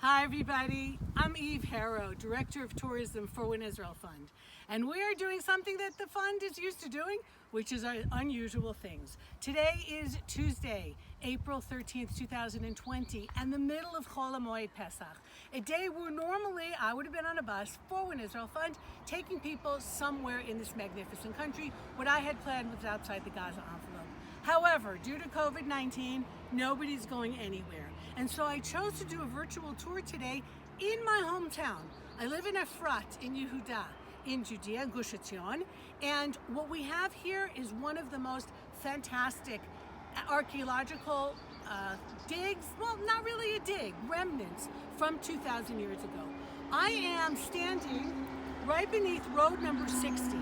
Hi everybody, I'm Harow, Director of Tourism for Win Israel Fund. And we are doing something that the fund is used to doing, which is our unusual things. Today is Tuesday, April 13th, 2020, and the middle of Chol Hamoed Pesach. A day where normally I would have been on a bus for Win Israel Fund, taking people somewhere in this magnificent country. What I had planned was outside the Gaza envelope. However, due to COVID-19, nobody's going anywhere. And so I chose to do a virtual tour today in my hometown. I live in Efrat in Yehuda, in Judea, Gush Etzion. And what we have here is one of the most fantastic archaeological digs, well, not really a dig, remnants from 2,000 years ago. I am standing right beneath road number 60.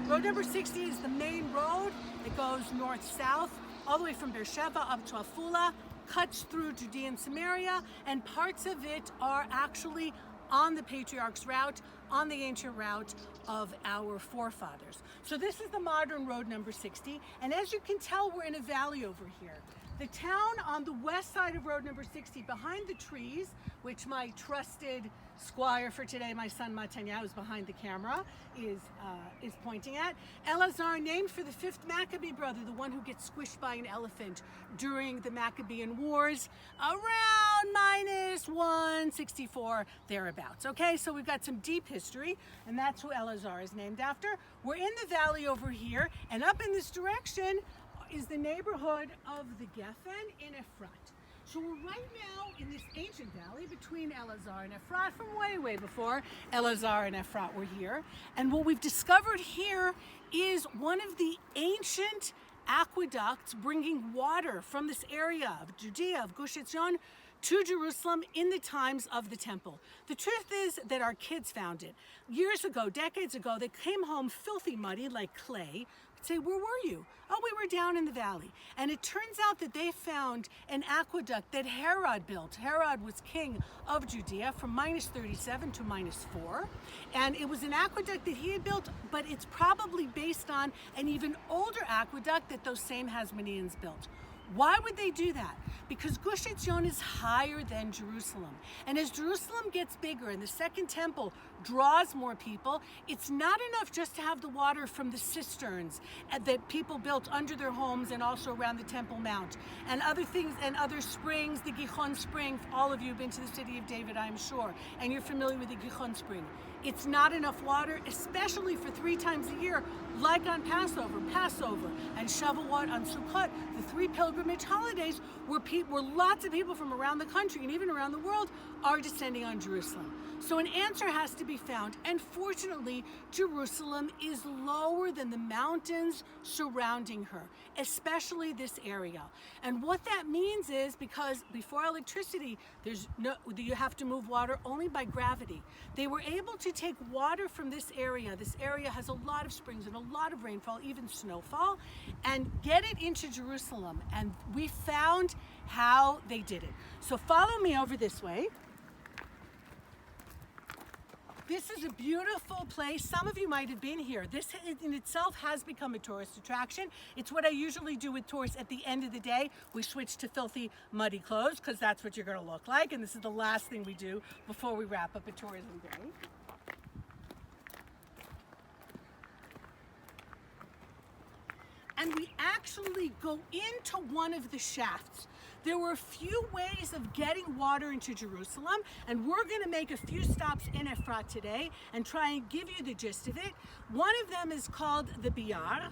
Road number 60 is the main road that goes north-south, all the way from Beersheba up to Afula, cuts through Judea and Samaria, and parts of it are actually on the patriarch's route, on the ancient route of our forefathers. So this is the modern road number 60, and as you can tell, we're in a valley over here. The town on the west side of road number 60, behind the trees, which my trusted squire for today, my son Matanya, who's behind the camera, is pointing at. Elazar, named for the fifth Maccabee brother, the one who gets squished by an elephant during the Maccabean Wars, around minus 164, thereabouts. Okay, so we've got some deep history, and that's who Elazar is named after. We're in the valley over here, and up in this direction is the neighborhood of the Geffen in Efrat. So we're right now in this ancient valley between Elazar and Efrat from way, way before Elazar and Efrat were here. And what we've discovered here is one of the ancient aqueducts bringing water from this area of Judea, of Gush Etzion, to Jerusalem in the times of the temple. The truth is that our kids found it. Years ago, decades ago, they came home filthy muddy like clay. I'd say, where were you? Oh, we were down in the valley. And it turns out that they found an aqueduct that Herod built. Herod was king of Judea from minus 37 to minus 4. And it was an aqueduct that he had built, but it's probably based on an even older aqueduct that those same Hashmonaim built. Why would they do that? Because Gush Etzion is higher than Jerusalem. And as Jerusalem gets bigger and the second temple draws more people, it's not enough just to have the water from the cisterns that people built under their homes and also around the Temple Mount. And other things and other springs, the Gihon Spring, all of you have been to the city of David, I'm sure, and you're familiar with the Gihon Spring. It's not enough water, especially for 3 times a year, like on Passover and Shavuot on Sukkot, the 3 pilgrimage holidays where lots of people from around the country and even around the world are descending on Jerusalem. So an answer has to be found, and fortunately, Jerusalem is lower than the mountains surrounding her, especially this area. And what that means is, because before electricity, you have to move water only by gravity. They were able to take water from this area. This area has a lot of springs and a lot of rainfall, even snowfall, and get it into Jerusalem. And we found how they did it. So follow me over this way. This is a beautiful place. Some of you might have been here. This in itself has become a tourist attraction. It's what I usually do with tours at the end of the day. We switch to filthy, muddy clothes because that's what you're going to look like. And this is the last thing we do before we wrap up a tourism day. And we actually go into one of the shafts. There were a few ways of getting water into Jerusalem, and we're going to make a few stops in Efrat today and try and give you the gist of it. One of them is called the Biyar,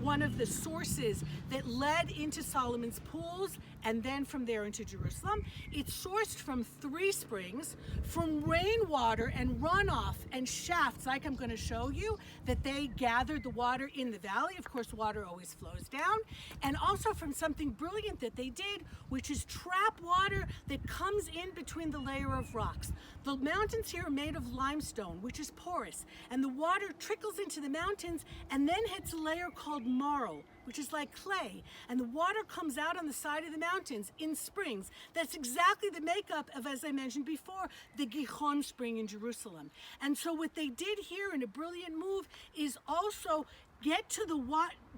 one of the sources that led into Solomon's pools and then from there into Jerusalem. It's sourced from 3 springs, from rainwater and runoff and shafts, like I'm going to show you, that they gathered the water in the valley. Of course, water always flows down. And also from something brilliant that they did, which is trap water that comes in between the layer of rocks. The mountains here are made of limestone, which is porous, and the water trickles into the mountains and then hits a layer called marl, which is like clay, and the water comes out on the side of the mountains in springs. That's exactly the makeup of, as I mentioned before, the Gihon Spring in Jerusalem. And so what they did here in a brilliant move is also get to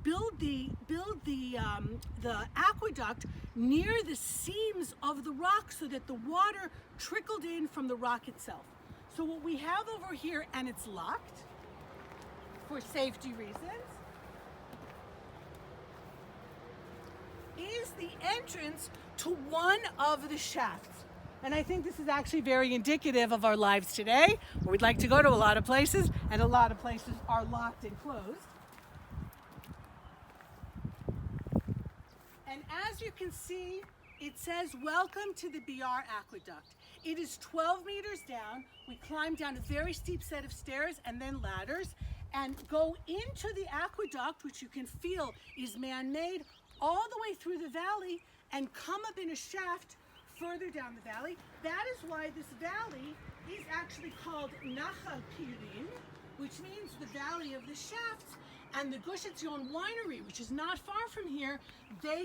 build the aqueduct near the seams of the rock so that the water trickled in from the rock itself. So what we have over here, and it's locked for safety reasons, is the entrance to one of the shafts. And I think this is actually very indicative of our lives today, where we'd like to go to a lot of places, and a lot of places are locked and closed. And as you can see, it says, "Welcome to the Biyar Aqueduct." It is 12 meters down. We climb down a very steep set of stairs and then ladders, and go into the aqueduct, which you can feel is man-made, all the way through the valley, and come up in a shaft further down the valley. That is why this valley is actually called Nachal Pirim, which means the valley of the shafts. And the Gush Etzion winery, which is not far from here,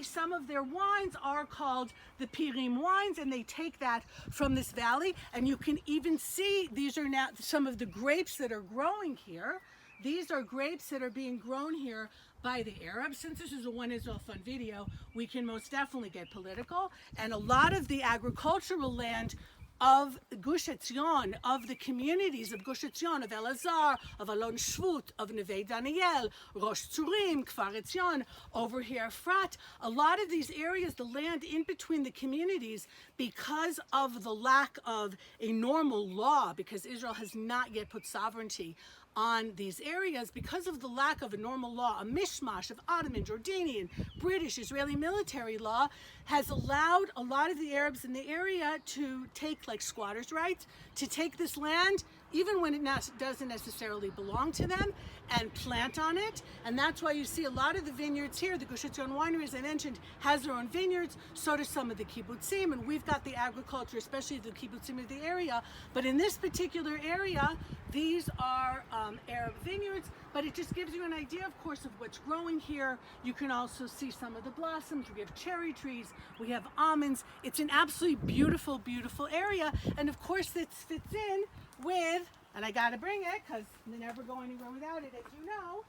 some of their wines are called the Pirim wines, and they take that from this valley. And you can even see these are now some of the grapes that are growing here. These are grapes that are being grown here by the Arabs. Since this is a One Israel Fund video, we can most definitely get political. And a lot of the agricultural land of Gush Etzion, of the communities of Gush Etzion, of Elazar, of Alon Shvut, of Neve Daniel, Rosh Tzurim, Kfar Etzion, over here Efrat, a lot of these areas, the land in between the communities, because of the lack of a normal law, because Israel has not yet put sovereignty on these areas, because of the lack of a normal law, a mishmash of Ottoman, Jordanian, British, Israeli military law has allowed a lot of the Arabs in the area to take, like squatters' rights, to take this land, even when it doesn't necessarily belong to them, and plant on it. And that's why you see a lot of the vineyards here. The Gush Etzion winery, as I mentioned, has their own vineyards. So do some of the kibbutzim, and we've got the agriculture, especially the kibbutzim of the area. But in this particular area, these are Arab vineyards, but it just gives you an idea, of course, of what's growing here. You can also see some of the blossoms. We have cherry trees, we have almonds. It's an absolutely beautiful, beautiful area. And of course, this fits in with, and I gotta bring it because they never go anywhere without it, as you know,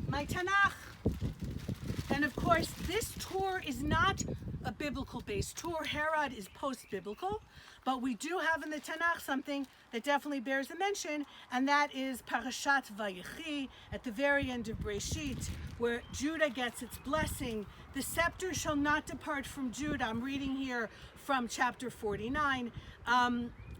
my Tanakh. And of course, this tour is not a biblical-based tour. Herod is post-biblical, but we do have in the Tanakh something that definitely bears a mention, and that is Parashat Vayechi, at the very end of Breshit, where Judah gets its blessing. The scepter shall not depart from Judah. I'm reading here from chapter 49.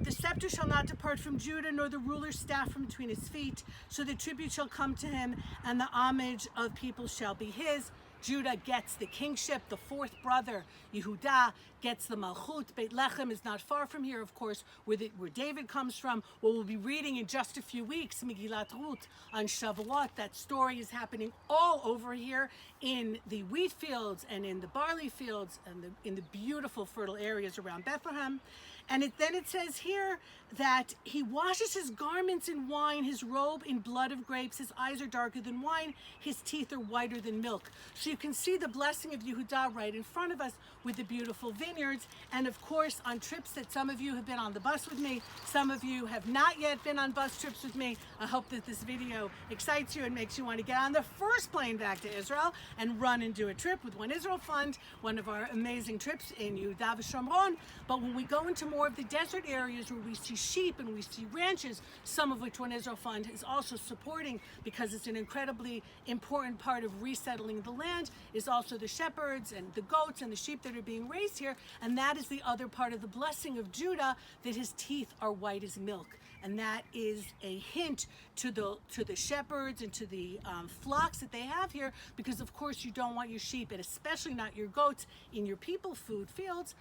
The scepter shall not depart from Judah, nor the ruler's staff from between his feet. So the tribute shall come to him, and the homage of people shall be his. Judah gets the kingship. The fourth brother, Yehudah, gets the Malchut. Beit Lechem is not far from here, of course, where David comes from. What we'll be reading in just a few weeks, Megillat Ruth on Shavuot. That story is happening all over here in the wheat fields and in the barley fields and in the beautiful fertile areas around Bethlehem. And then it says here that he washes his garments in wine, his robe in blood of grapes, his eyes are darker than wine, his teeth are whiter than milk. So you can see the blessing of Yehudah right in front of us with the beautiful vineyards. And of course, on trips that some of you have been on the bus with me, some of you have not yet been on bus trips with me. I hope that this video excites you and makes you want to get on the first plane back to Israel and run and do a trip with One Israel Fund, one of our amazing trips in Yehudah v'Shomron. But when we go into more of the desert areas where we see sheep and we see ranches, some of which One Israel Fund is also supporting because it's an incredibly important part of resettling the land, is also the shepherds and the goats and the sheep that are being raised here. And that is the other part of the blessing of Judah, that his teeth are white as milk. And that is a hint to the shepherds and to the flocks that they have here, because of course you don't want your sheep, and especially not your goats, in your people food fields,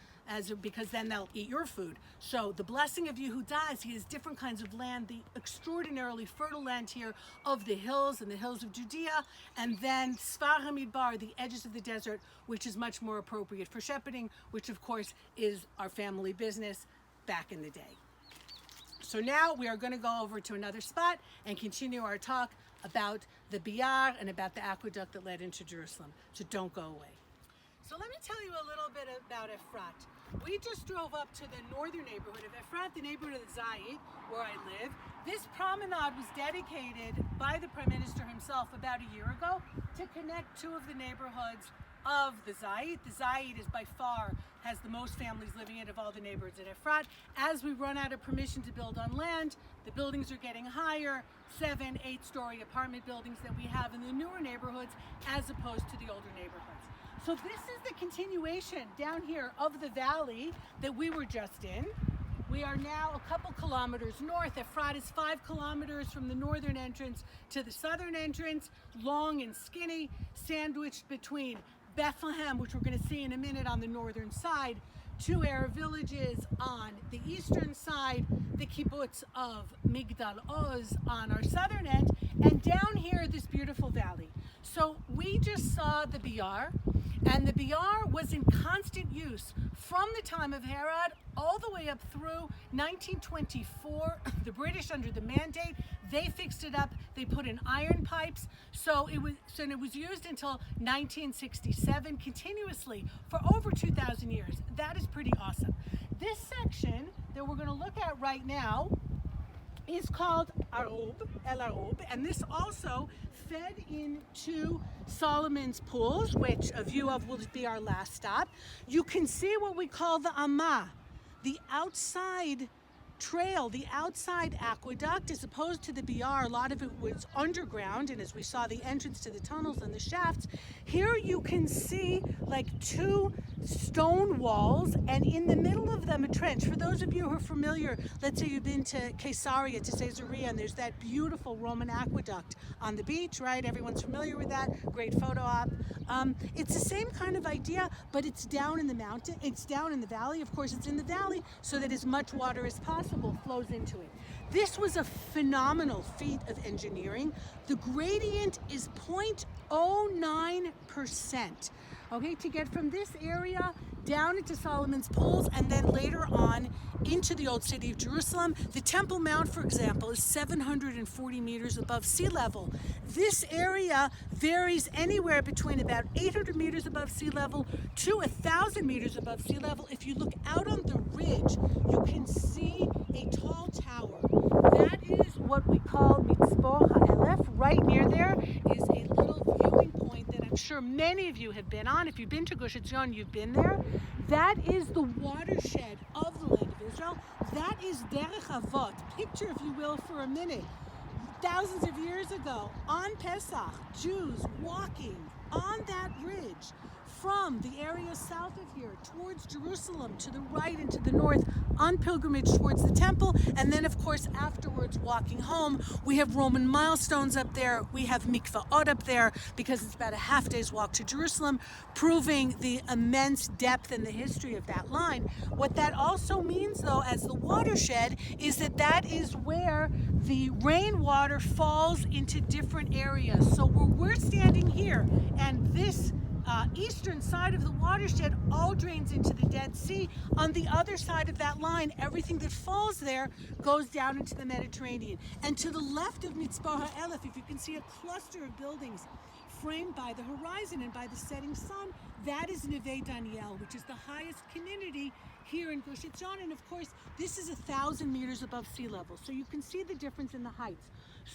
because then they'll eat your food. So the blessing of Yehudah is he has different kinds of land, the extraordinarily fertile land here of the hills and the hills of Judea, and then Sfar HaMidbar, the edges of the desert, which is much more appropriate for shepherding, which of course is our family business back in the day. So now we are going to go over to another spot and continue our talk about the Biyar and about the aqueduct that led into Jerusalem. So don't go away. So let me tell you a little bit about Efrat. We just drove up to the northern neighborhood of Efrat, the neighborhood of Zayit, where I live. This promenade was dedicated by the Prime Minister himself about a year ago to connect two of the neighborhoods of the Zayit. The Zayit is by far has the most families living in it of all the neighborhoods in Efrat. As we run out of permission to build on land, the buildings are getting higher, 7, 8-story apartment buildings that we have in the newer neighborhoods as opposed to the older neighborhoods. So this is the continuation down here of the valley that we were just in. We are now a couple kilometers north. Efrat is 5 kilometers from the northern entrance to the southern entrance, long and skinny, sandwiched between Bethlehem, which we're going to see in a minute on the northern side, 2 Arab villages on the eastern side, the kibbutz of Migdal Oz on our southern end, and down here this beautiful valley. So we just saw the Biyar, and the Biyar was in constant use from the time of Herod all the way up through 1924. The British, under the Mandate, they fixed it up. They put in iron pipes, so it was used until 1967, continuously for over 2,000 years. That is pretty awesome. This section that we're going to look at right now is called Arub, El Arub, and this also fed into Solomon's pools, which a view of will be our last stop. You can see what we call the Amma, the outside trail, the outside aqueduct, as opposed to the Biyar. A lot of it was underground, and as we saw the entrance to the tunnels and the shafts, here you can see like 2 stone walls, and in the middle of them a trench. For those of you who are familiar, let's say you've been to Caesarea, to Caesarea, and there's that beautiful Roman aqueduct on the beach, right? Everyone's familiar with that. Great photo op. It's the same kind of idea, but it's down in the mountain. It's down in the valley. Of course, it's in the valley so that as much water as possible flows into it. This was a phenomenal feat of engineering. The gradient is 0.09%. Okay, to get from this area down into Solomon's pools and then later on into the old city of Jerusalem. The Temple Mount, for example, is 740 meters above sea level. This area varies anywhere between about 800 meters above sea level to 1,000 meters above sea level. If you look out on the ridge, you can see a tall tower. That is what we call Mitzvah Ha'elef. Right near there is a little viewing point that I'm sure many of you have been on. If you've been to Gush Etzion, you've been there. That is the watershed of the land of Israel. That is Derech Avot. Picture, if you will, for a minute. Thousands of years ago, on Pesach, Jews walking on that ridge from the area south of here towards Jerusalem, to the right and to the north, on pilgrimage towards the temple, and then of course afterwards walking home. We have Roman milestones up there, we have mikvaot up there, because it's about a half day's walk to Jerusalem, proving the immense depth and the history of that line. What that also means, though, as the watershed, is that that is where the rainwater falls into different areas. So where we're standing here, and this eastern side of the watershed all drains into the Dead Sea. On the other side of that line, everything that falls there goes down into the Mediterranean. And to the left of Mitzvah Ha'elef, if you can see a cluster of buildings framed by the horizon and by the setting sun, that is Neve Daniel, which is the highest community here in Gush Etzion. And of course, this is 1,000 meters above sea level. So you can see the difference in the heights.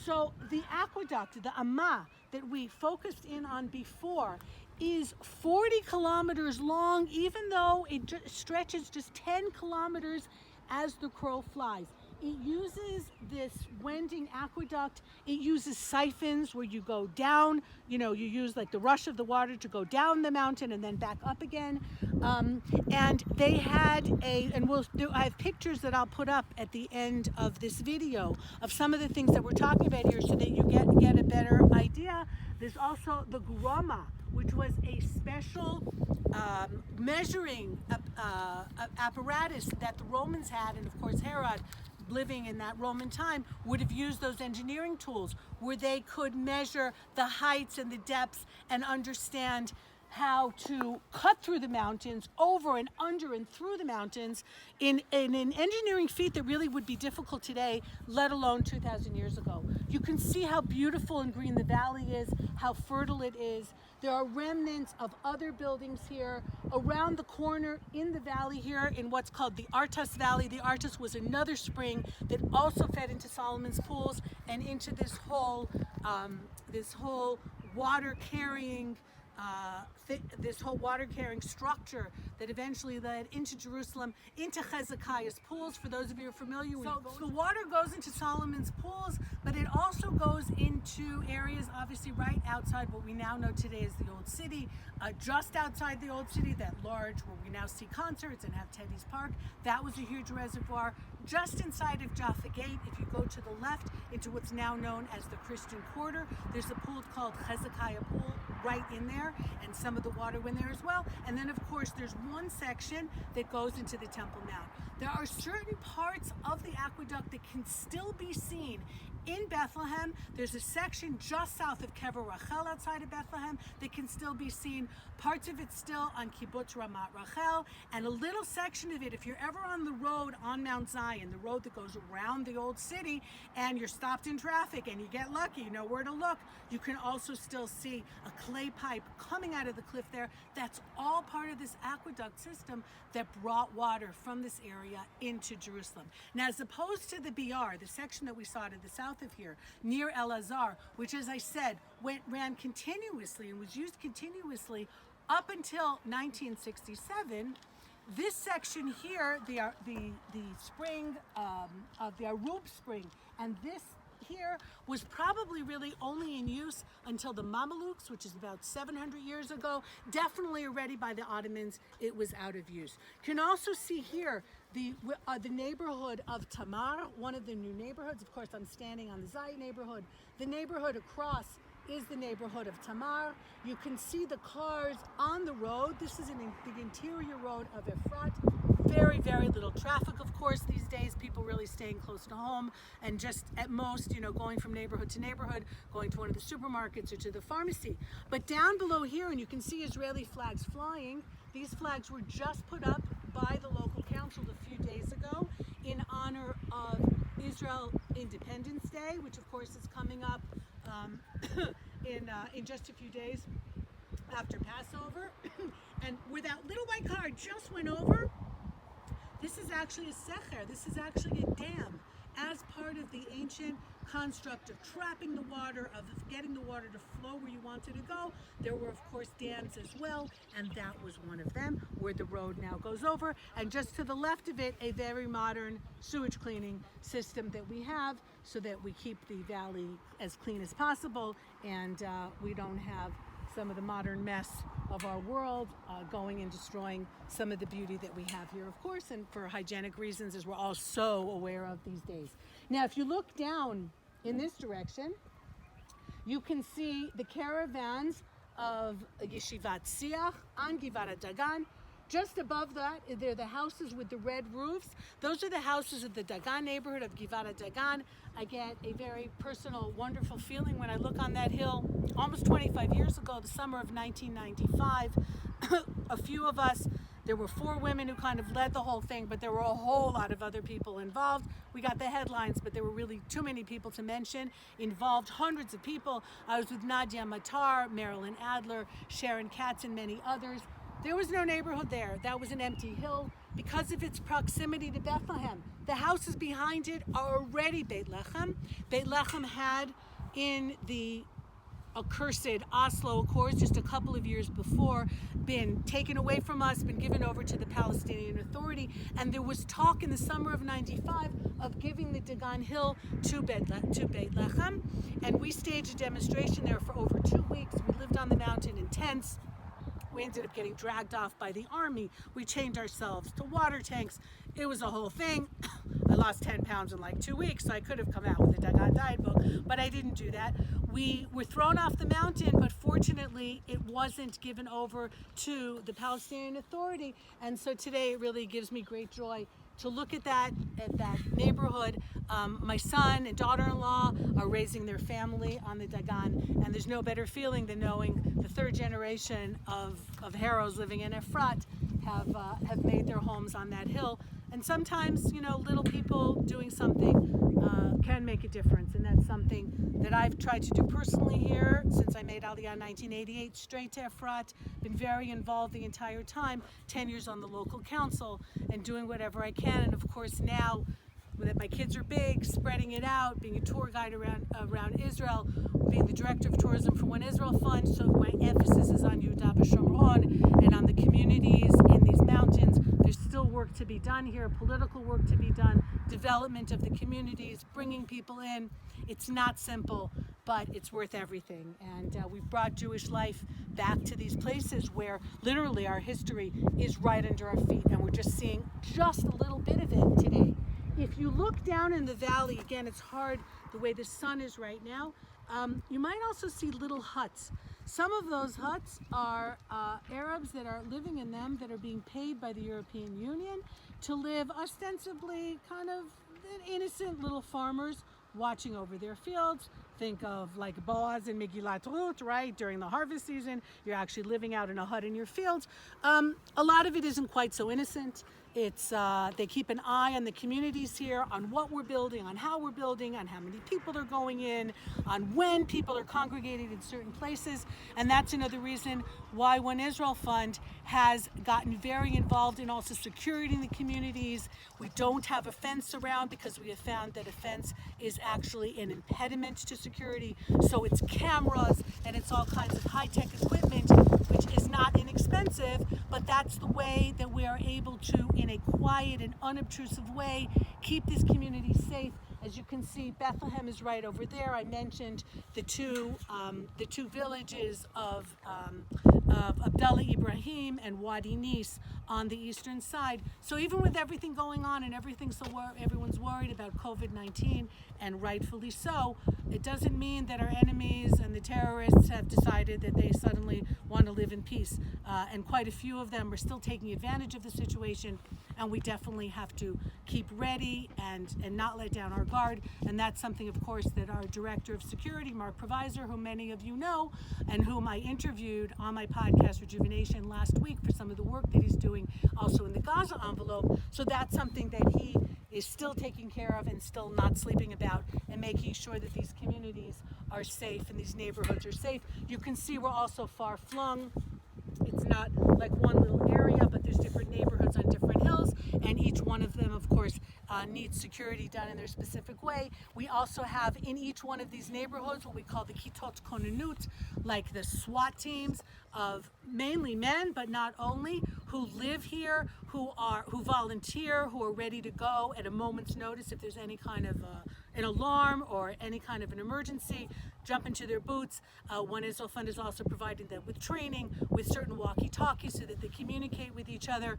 So the aqueduct, the Amma, that we focused in on before, is 40 kilometers long, even though it stretches just 10 kilometers as the crow flies. It uses this wending aqueduct. It uses siphons where you go down, you use like the rush of the water to go down the mountain and then back up again. And they had I have pictures that I'll put up at the end of this video of some of the things that we're talking about here so that you get a better idea. There's also the groma, which was a special measuring apparatus that the Romans had, and of course Herod, living in that Roman time, would have used those engineering tools where they could measure the heights and the depths and understand how to cut through the mountains, over and under and through the mountains in an engineering feat that really would be difficult today, let alone 2,000 years ago. You can see how beautiful and green the valley is, how fertile it is. There are remnants of other buildings here. Around the corner in the valley here, in what's called the Artas Valley, the Artas was another spring that also fed into Solomon's pools and into this whole water-carrying structure that eventually led into Jerusalem, into Hezekiah's pools. For those of you who are familiar, so the water goes into Solomon's pools, but it also goes into areas obviously right outside what we now know today as the Old City, just outside the Old City, that large where we now see concerts and have Teddy's Park. That was a huge reservoir. Just inside of Jaffa Gate, if you go to the left into what's now known as the Christian Quarter, there's a pool called Hezekiah Pool right in there, and some of the water went there as well. And then of course there's one section that goes into the Temple Mount. There are certain parts of the aqueduct that can still be seen in Bethlehem. There's a section just south of Kever Rachel outside of Bethlehem that can still be seen. Parts of it still on Kibbutz Ramat Rachel, and a little section of it, if you're ever on the road on Mount Zion, the road that goes around the old city, and you're stopped in traffic and you get lucky, you know where to look, you can also still see a clay pipe coming out of the cliff there. That's all part of this aqueduct system that brought water from this area into Jerusalem. Now, as opposed to the Biyar, the section that we saw to the south of here, near Elazar, which, as I said, ran continuously and was used continuously up until 1967, this section here, the spring of the Arub spring, and this here was probably really only in use until the Mamelukes, which is about 700 years ago. Definitely already by the Ottomans, it was out of use. You can also see here the neighborhood of Tamar, one of the new neighborhoods. Of course, I'm standing on the Zion neighborhood. The neighborhood across is the neighborhood of Tamar. You can see the cars on the road. This is the interior road of Efrat. Very, very little traffic, of course, these days. People really staying close to home and just at most, going from neighborhood to neighborhood, going to one of the supermarkets or to the pharmacy. But down below here, and you can see Israeli flags flying, these flags were just put up by the local council a few days ago in honor of Israel Independence Day, which of course is coming up in just a few days after Passover. And where that little white car just went over, this is actually a secher. This is actually a dam as part of the ancient construct of trapping the water, of getting the water to flow where you wanted to go. There were, of course, dams as well, and that was one of them, where the road now goes over. And just to the left of it, a very modern sewage cleaning system that we have so that we keep the valley as clean as possible, and we don't have some of the modern mess of our world going and destroying some of the beauty that we have here, of course, and for hygienic reasons, as we're all so aware of these days. Now, if you look down in this direction, you can see the caravans of Yeshivat Siach on Givat Dagan. Just above that, they're the houses with the red roofs. Those are the houses of the Dagan neighborhood of Givat Dagan. I get a very personal, wonderful feeling when I look on that hill. Almost 25 years ago, the summer of 1995, a few of us, there were 4 women who kind of led the whole thing, but there were a whole lot of other people involved. We got the headlines, but there were really too many people to mention. Involved hundreds of people. I was with Nadia Matar, Marilyn Adler, Sharon Katz, and many others. There was no neighborhood there. That was an empty hill because of its proximity to Bethlehem. The houses behind it are already Beit Lechem. Beit Lechem had, in the accursed Oslo Accords just a couple of years before, been taken away from us, been given over to the Palestinian Authority, and there was talk in the summer of '95 of giving the Dagan Hill to Beit Lechem, and we staged a demonstration there for over 2 weeks. We lived on the mountain in tents. We ended up getting dragged off by the army. We chained ourselves to water tanks. It was a whole thing. I lost 10 pounds in like 2 weeks, so I could have come out with a Dagan diet book, but I didn't do that. We were thrown off the mountain, but fortunately it wasn't given over to the Palestinian Authority. And so today it really gives me great joy to look at that neighborhood. My son and daughter-in-law are raising their family on the Dagan, and there's no better feeling than knowing the third generation of Harows living in Efrat have made their homes on that hill. And sometimes, little people doing something can make a difference, and that's something that I've tried to do personally here since I made Aliyah in 1988, straight to Efrat. Been very involved the entire time, 10 years on the local council, and doing whatever I can. And of course now that my kids are big, spreading it out, being a tour guide around Israel, being the director of tourism for One Israel Fund, so my emphasis is on Yehuda v'Shomron and on the communities in these mountains. There's still work to be done here, political work to be done, development of the communities, bringing people in. It's not simple, but it's worth everything. And we've brought Jewish life back to these places where literally our history is right under our feet, and we're just seeing just a little bit of it today. If you look down in the valley, again, it's hard the way the sun is right now, you might also see little huts. Some of those huts are Arabs that are living in them that are being paid by the European Union to live ostensibly kind of innocent little farmers watching over their fields. Think of like Boaz and Megillat Ruth, right? During the harvest season, you're actually living out in a hut in your fields. A lot of it isn't quite so innocent. It's they keep an eye on the communities here, on what we're building, on how we're building, on how many people are going in, on when people are congregated in certain places. And that's another reason why One Israel Fund has gotten very involved in also securing the communities. We don't have a fence around because we have found that a fence is actually an impediment to security. So it's cameras and it's all kinds of high-tech equipment, which is not inexpensive, but that's the way that we are able to, in a quiet and unobtrusive way, keep these communities safe. As you can see, Bethlehem is right over there. I mentioned the two villages of Abdallah Ibrahim and Wadi Nis on the eastern side. So even with everything going on and everyone's worried about COVID-19, and rightfully so, it doesn't mean that our enemies and the terrorists have decided that they suddenly want to live in peace. And quite a few of them are still taking advantage of the situation, and we definitely have to keep ready and not let down our guard. And that's something, of course, that our Director of Security, Mark Provisor, whom many of you know, and whom I interviewed on my podcast Rejuvenation last week for some of the work that he's doing also in the Gaza envelope. So that's something that he is still taking care of and still not sleeping about, and making sure that these communities are safe and these neighborhoods are safe. You can see we're also far flung. It's not like one little area, but there's different neighborhoods on different hills, and each one of them, of course, needs security done in their specific way. We also have in each one of these neighborhoods what we call the Kitot Konenut, like the SWAT teams of mainly men, but not only, who live here, who volunteer, who are ready to go at a moment's notice if there's any kind of an alarm or any kind of an emergency, jump into their boots. One Israel Fund is also providing them with training, with certain walkie-talkies so that they communicate with each other.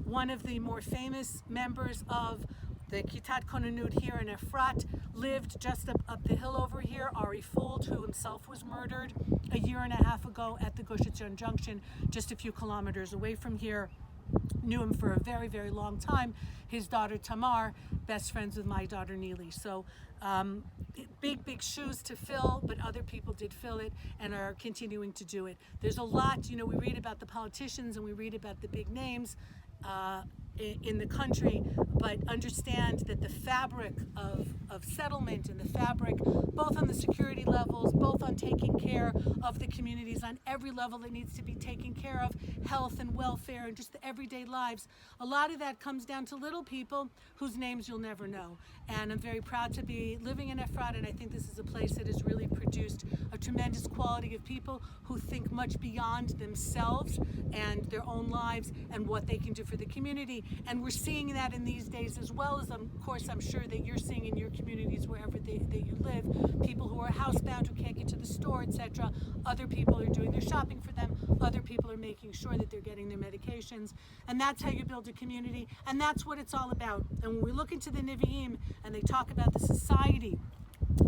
One of the more famous members of the Kitat Konenut here in Efrat lived just up the hill over here, Ari Fuld, who himself was murdered a year and a half ago at the Gush Etzion Junction, just a few kilometers away from here. Knew him for a very, very long time. His daughter Tamar, best friends with my daughter Neely. So big shoes to fill, but other people did fill it and are continuing to do it. There's a lot, we read about the politicians and we read about the big names in the country, but understand that the fabric of settlement and the fabric, both on the security levels, both on taking care of the communities on every level that needs to be taken care of, health and welfare and just the everyday lives, a lot of that comes down to little people whose names you'll never know. And I'm very proud to be living in Efrat, and I think this is a place that has really produced a tremendous quality of people who think much beyond themselves and their own lives and what they can do for the community. And we're seeing that in these days, as well as, of course, I'm sure that you're seeing in your communities wherever that you live, people who are housebound, who can't get to the store, etc. Other people are doing their shopping for them. Other people are making sure that they're getting their medications. And that's how you build a community. And that's what it's all about. And when we look into the Nevi'im and they talk about the society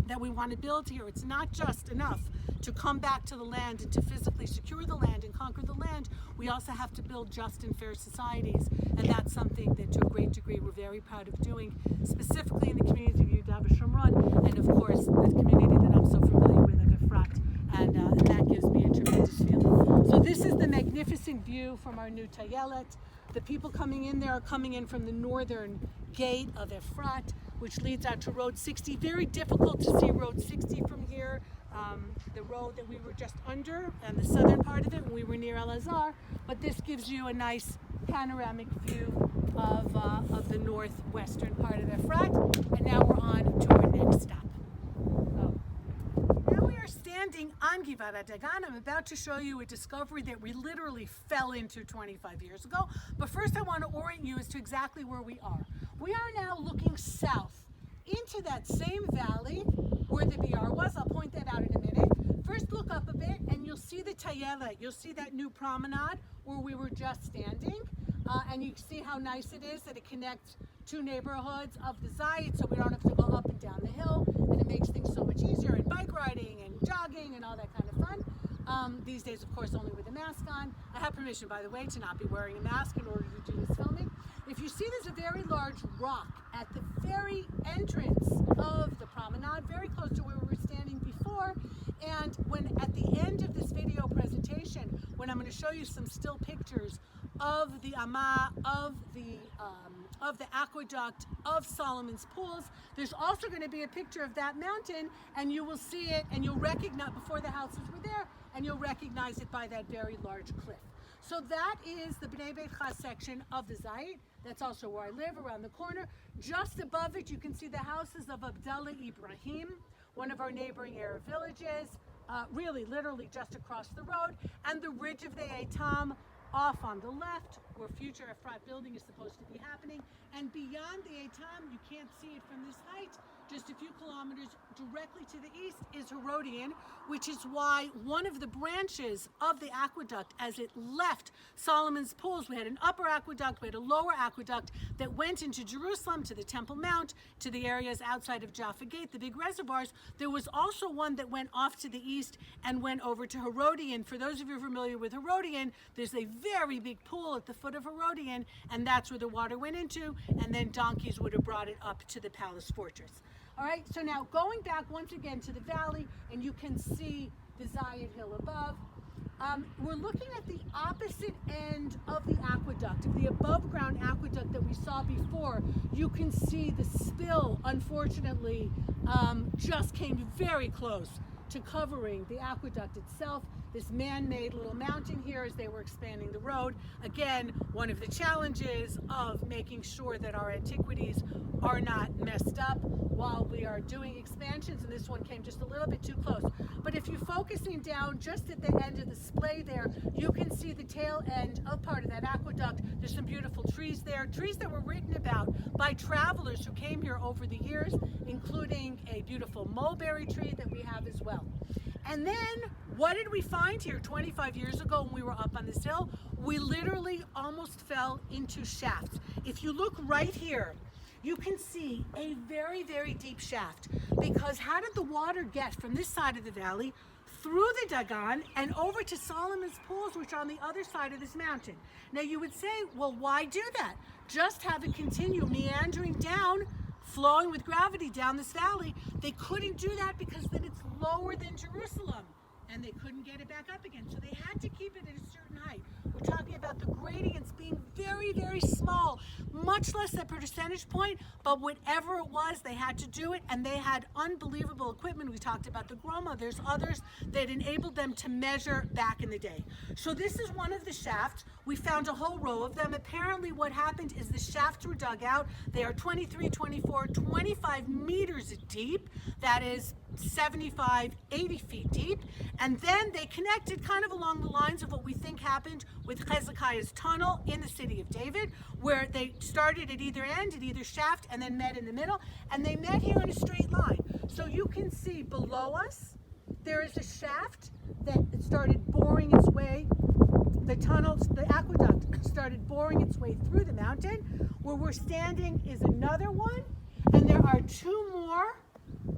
that we want to build here. It's not just enough to come back to the land and to physically secure the land and conquer the land. We also have to build just and fair societies, and that's something that to a great degree we're very proud of doing, specifically in the community of Yehuda v'Shomron, and of course the community that I'm so familiar with at Efrat, and that gives me a tremendous feeling. So this is the magnificent view from our new Tayelet. The people coming in there are coming in from the northern gate of Efrat, which leads out to Road 60. Very difficult to see Road 60 from here. The road that we were just under and the southern part of it when we were near El Azhar, but this gives you a nice panoramic view of the northwestern part of Efrat. And now we're on to our next stop. Now we are standing on Givat Dagan. I'm about to show you a discovery that we literally fell into 25 years ago. But first I want to orient you as to exactly where we are. We are now looking south into that same valley where the Biyar was. I'll point that out in a minute. First look up a bit and you'll see the Tayelet. You'll see that new promenade where we were just standing. And you see how nice it is that it connects two neighborhoods of the Zayit, so we don't have to go up and down the hill, and it makes things so much easier, and bike riding and jogging and all that kind of fun. These days, of course, only with a mask on. I have permission, by the way, to not be wearing a mask in order to do this filming. If you see, there's a very large rock at the very entrance of the promenade, very close to where we were standing before. And when at the end of this video presentation, when I'm going to show you some still pictures of the Amma, of the aqueduct, of Solomon's pools, there's also going to be a picture of that mountain, and you will see it, and you'll recognize, before the houses were there, and you'll recognize it by that very large cliff. So that is the Bnei Beit Chas section of the Zayit. That's also where I live, around the corner. Just above it, you can see the houses of Abdullah Ibrahim, one of our neighboring Arab villages, really, literally just across the road, and the ridge of the Eitam off on the left, where future Efrat building is supposed to be happening. And beyond the Eitam, you can't see it from this height, just a few kilometers directly to the east is Herodian, which is why one of the branches of the aqueduct, as it left Solomon's pools, we had an upper aqueduct, we had a lower aqueduct that went into Jerusalem, to the Temple Mount, to the areas outside of Jaffa Gate, the big reservoirs. There was also one that went off to the east and went over to Herodian. For those of you familiar with Herodian, there's a very big pool at the foot of Herodian, and that's where the water went into, and then donkeys would have brought it up to the palace fortress. All right, so now going back once again to the valley, and you can see the Zayit Hill above. We're looking at the opposite end of the aqueduct, of the above ground aqueduct that we saw before. You can see the spill, unfortunately, just came very close to covering the aqueduct itself. This man-made little mountain here as they were expanding the road. Again, one of the challenges of making sure that our antiquities are not messed up while we are doing expansions, and this one came just a little bit too close. But if you're focusing down just at the end of the splay there, you can see the tail end of part of that aqueduct. There's some beautiful trees there, trees that were written about by travelers who came here over the years, including a beautiful mulberry tree that we have as well. And then, what did we find here 25 years ago when we were up on this hill? We literally almost fell into shafts. If you look right here, you can see a very, very deep shaft, because how did the water get from this side of the valley through the Dagan and over to Solomon's pools, which are on the other side of this mountain? Now you would say, well, why do that? Just have it continue meandering down, flowing with gravity down this valley. They couldn't do that because then it's lower than Jerusalem, and they couldn't get it back up again. So they had to keep it at a certain height. We're talking about the gradients being very, very small, much less a percentage point, but whatever it was, they had to do it, and they had unbelievable equipment. We talked about the Groma. There's others that enabled them to measure back in the day. So this is one of the shafts. We found a whole row of them. Apparently what happened is the shafts were dug out. They are 23, 24, 25 meters deep. That is 75, 80 feet deep. And then they connected kind of along the lines of what we think happened with Hezekiah's tunnel in the city of David, where they started at either end, at either shaft, and then met in the middle. And they met here in a straight line. So you can see below us, there is a shaft that started boring its way. The tunnels, the aqueduct started boring its way through the mountain. Where we're standing is another one, and there are two more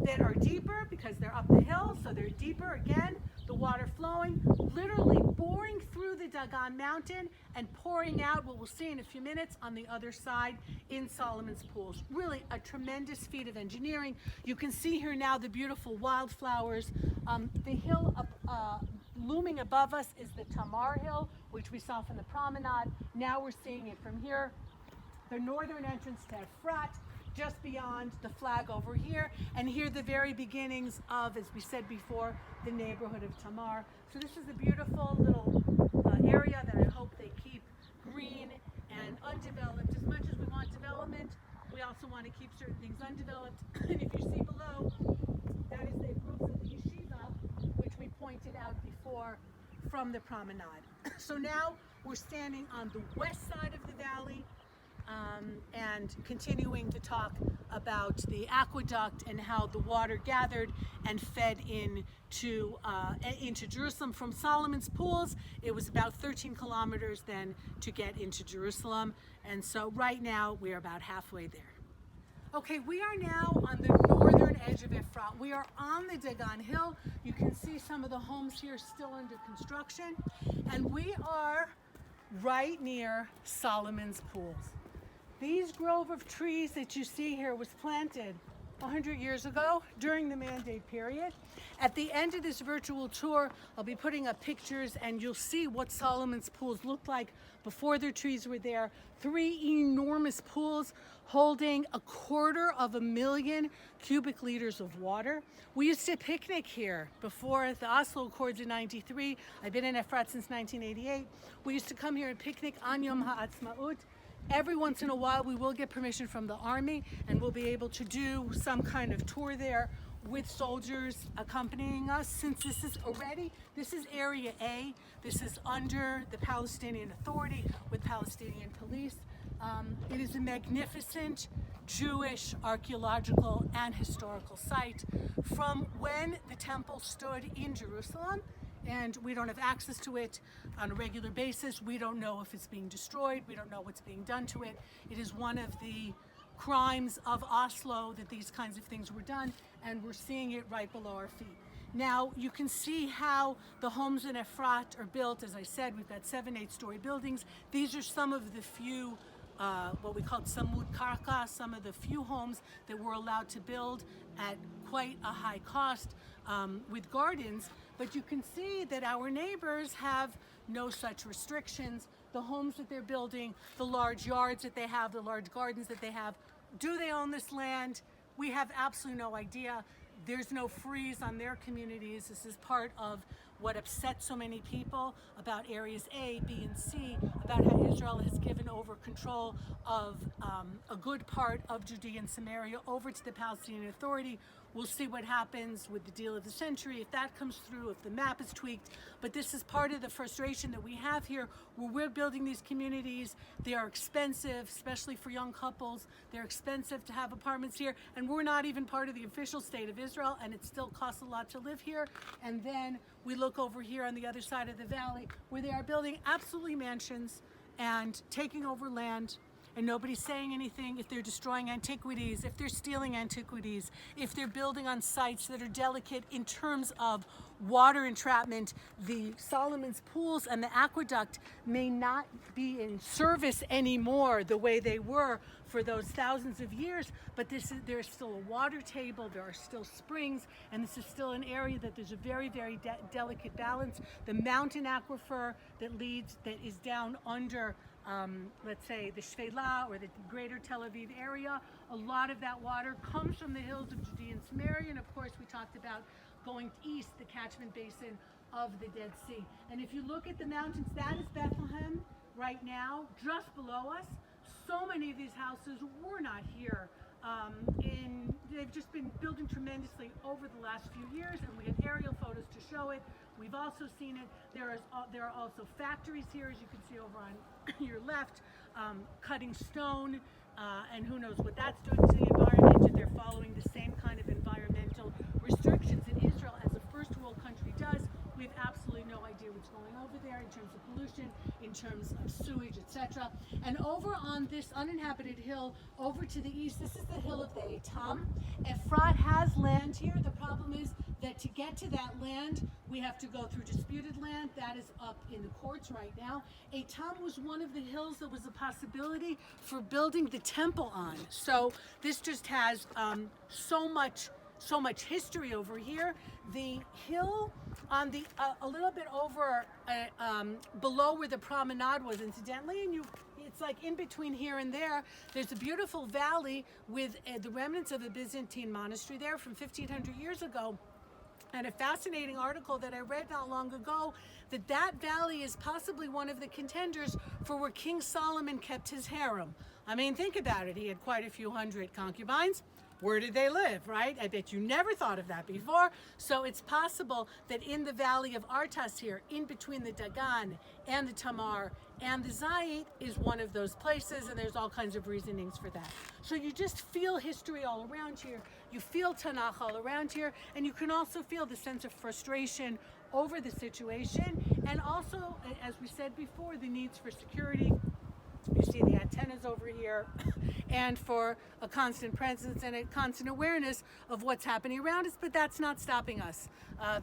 that are deeper because they're up the hill, so they're deeper again, the water flowing, literally boring through the Dagan mountain and pouring out, what we'll see in a few minutes, on the other side in Solomon's pools. Really a tremendous feat of engineering. You can see here now the beautiful wildflowers. The hill up, looming above us is the Tamar hill, which we saw from the promenade. Now we're seeing it from here. The northern entrance to Efrat, just beyond the flag over here, and here the very beginnings of, as we said before, the neighborhood of Tamar. So this is a beautiful little area that I hope they keep green and undeveloped. As much as we want development, we also want to keep certain things undeveloped. And if you see below, that is the roofs of the yeshiva, which we pointed out before from the promenade. So now we're standing on the west side of the valley, and continuing to talk about the aqueduct and how the water gathered and fed into Jerusalem from Solomon's pools. It was about 13 kilometers then to get into Jerusalem, and so right now we're about halfway there. Okay, we are now on the northern edge of Efrat. We are on the Dagan hill. You can see some of the homes here still under construction, and we are right near Solomon's pools. These grove of trees that you see here was planted 100 years ago during the Mandate period. At the end of this virtual tour, I'll be putting up pictures and you'll see what Solomon's pools looked like before the trees were there. 3 enormous pools holding 250,000 cubic liters of water. We used to picnic here before the Oslo Accords in '93. I've been in Efrat since 1988. We used to come here and picnic on Yom HaAtzmaut. Every once in a while we will get permission from the army and we'll be able to do some kind of tour there with soldiers accompanying us. Since this is area A, this is under the Palestinian Authority with Palestinian police. It is a magnificent Jewish archaeological and historical site from when the temple stood in Jerusalem, and we don't have access to it on a regular basis. We don't know if it's being destroyed. We don't know what's being done to it. It is one of the crimes of Oslo that these kinds of things were done, and we're seeing it right below our feet. Now you can see how the homes in Efrat are built. As I said, we've got 7 8-story buildings. These are some of the few what we call samud karka, some of the few homes that we're allowed to build at quite a high cost with gardens. But you can see that our neighbors have no such restrictions. The homes that they're building, the large yards that they have, the large gardens that they have. Do they own this land? We have absolutely no idea. There's no freeze on their communities. This is part of what upset so many people about areas A, B, and C, about how Israel has given over control of a good part of Judea and Samaria over to the Palestinian Authority. We'll see what happens with the deal of the century, if that comes through, if the map is tweaked. But this is part of the frustration that we have here, where we're building these communities. They are expensive, especially for young couples. They're expensive to have apartments here, and we're not even part of the official state of Israel, and it still costs a lot to live here. And then we look over here on the other side of the valley, where they are building absolutely mansions and taking over land, and nobody's saying anything if they're destroying antiquities, if they're stealing antiquities, if they're building on sites that are delicate in terms of water entrapment. The Solomon's pools and the aqueduct may not be in service anymore the way they were for those thousands of years, but there's still a water table, there are still springs, and this is still an area that there's a very, very delicate balance. The mountain aquifer that is down under let's say the Shvela or the greater Tel Aviv area, a lot of that water comes from the hills of Judea and Samaria, and of course we talked about going east, the catchment basin of the Dead Sea. And if you look at the mountains, that is Bethlehem right now, just below us. So many of these houses were not here. They've just been building tremendously over the last few years, and we have aerial photos to show it. We've also seen it. There are also factories here, as you can see over on your left, cutting stone, and who knows what that's doing to the environment, if they're following the same kind of environmental restrictions that Israel as a first world country does. We have absolutely no idea what's going over there in terms of pollution, in terms of sewage, etc. And over on this uninhabited hill, over to the east, this is the hill of the Etam. Efrat has land here. The problem is that to get to that land, we have to go through disputed land. That is up in the courts right now. Etam was one of the hills that was a possibility for building the temple on. So this just has so much history over here. The hill on the a little bit over below where the promenade was, incidentally, and it's like in between here and there. There's a beautiful valley with the remnants of a Byzantine monastery there from 1500 years ago. And a fascinating article that I read not long ago, that valley is possibly one of the contenders for where King Solomon kept his harem. I mean, think about it. He had quite a few hundred concubines. Where did they live, right? I bet you never thought of that before. So it's possible that in the valley of Artas here, in between the Dagan and the Tamar and the Zayit, is one of those places, and there's all kinds of reasonings for that. So you just feel history all around here. You feel Tanakh all around here, and you can also feel the sense of frustration over the situation, and also, as we said before, the needs for security. You see the antennas over here, and for a constant presence and a constant awareness of what's happening around us, but that's not stopping us.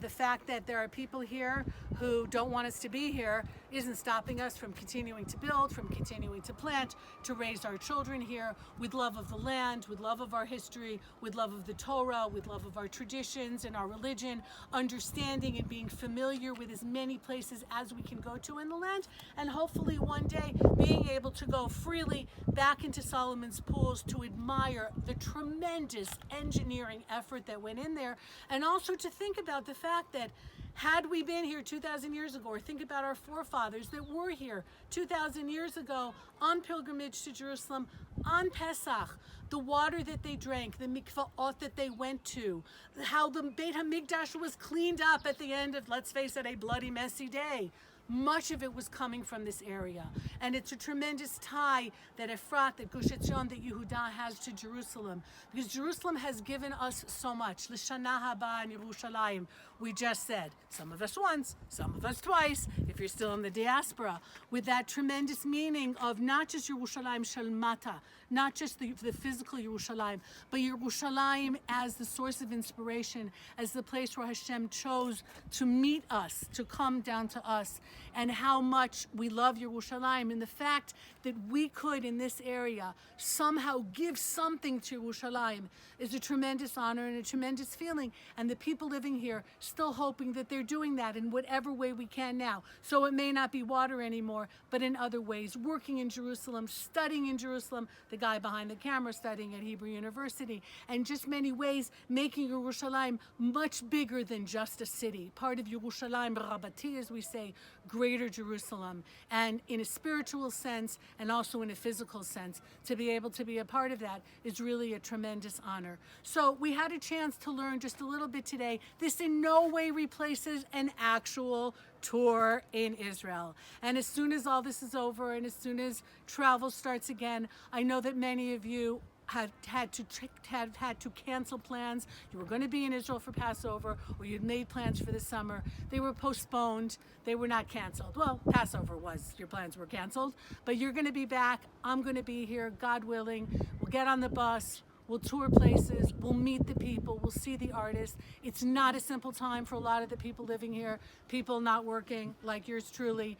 The fact that there are people here who don't want us to be here isn't stopping us from continuing to build, from continuing to plant, to raise our children here with love of the land, with love of our history, with love of the Torah, with love of our traditions and our religion, understanding and being familiar with as many places as we can go to in the land, and hopefully one day being able to go freely back into Solomon's pools to admire the tremendous engineering effort that went in there, and also to think about the fact that had we been here 2,000 years ago, or think about our forefathers that were here 2,000 years ago on pilgrimage to Jerusalem, on Pesach, the water that they drank, the mikvaot that they went to, how the Beit HaMikdash was cleaned up at the end of, let's face it, a bloody, messy day. Much of it was coming from this area. And it's a tremendous tie that Efrat, that Gush Etzion, that Yehuda has to Jerusalem. Because Jerusalem has given us so much. L'shana haba in Yerushalayim. We just said, some of us once, some of us twice, if you're still in the diaspora, with that tremendous meaning of not just Yerushalayim Shalmata, not just the physical Yerushalayim, but Yerushalayim as the source of inspiration, as the place where Hashem chose to meet us, to come down to us, and how much we love Yerushalayim, and the fact that we could, in this area, somehow give something to Yerushalayim is a tremendous honor and a tremendous feeling, and the people living here still hoping that they're doing that in whatever way we can now. So it may not be water anymore, but in other ways, working in Jerusalem, studying in Jerusalem, the guy behind the camera studying at Hebrew University, and just many ways making Yerushalayim much bigger than just a city, part of Yerushalayim Rabbati, as we say, greater Jerusalem, and in a spiritual sense and also in a physical sense, to be able to be a part of that is really a tremendous honor. So we had a chance to learn just a little bit today. This in no way replaces an actual tour in Israel. And as soon as all this is over and as soon as travel starts again, I know that many of you have had to cancel plans. You were going to be in Israel for Passover, or you'd made plans for the summer. They were postponed. They were not canceled. Well, Passover was, your plans were canceled, but you're going to be back. I'm going to be here, God willing. We'll get on the bus. We'll tour places, we'll meet the people, we'll see the artists. It's not a simple time for a lot of the people living here, people not working like yours truly,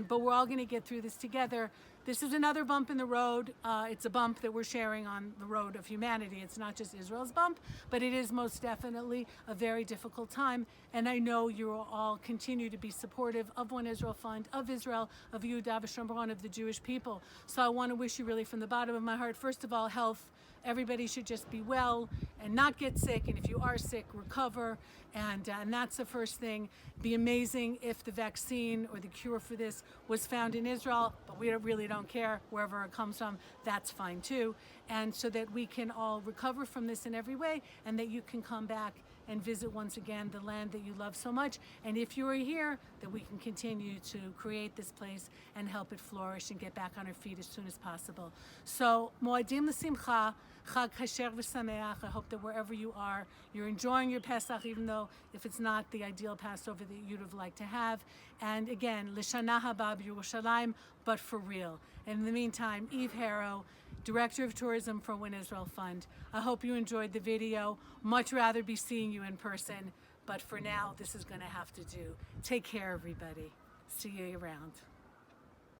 but we're all gonna get through this together. This is another bump in the road. It's a bump that we're sharing on the road of humanity. It's not just Israel's bump, but it is most definitely a very difficult time. And I know you will all continue to be supportive of One Israel Fund, of Israel, of Yehuda v'Shomron, of the Jewish people. So I want to wish you really from the bottom of my heart, first of all, health. Everybody should just be well and not get sick. And if you are sick, recover. And that's the first thing. Be amazing if the vaccine or the cure for this was found in Israel, but we really don't care wherever it comes from. That's fine too. And so that we can all recover from this in every way, and that you can come back and visit once again the land that you love so much. And if you are here, that we can continue to create this place and help it flourish and get back on our feet as soon as possible. So, Moadim L'Simcha, Chag Kasher V'Sameach. I hope that wherever you are, you're enjoying your Pesach, even though if it's not the ideal Passover that you'd have liked to have. And again, L'Shana Haba B'Yerushalayim, but for real. And in the meantime, Eve Harow, Director of Tourism for Win Israel Fund. I hope you enjoyed the video. Much rather be seeing you in person, but for now, this is going to have to do. Take care, everybody. See you around.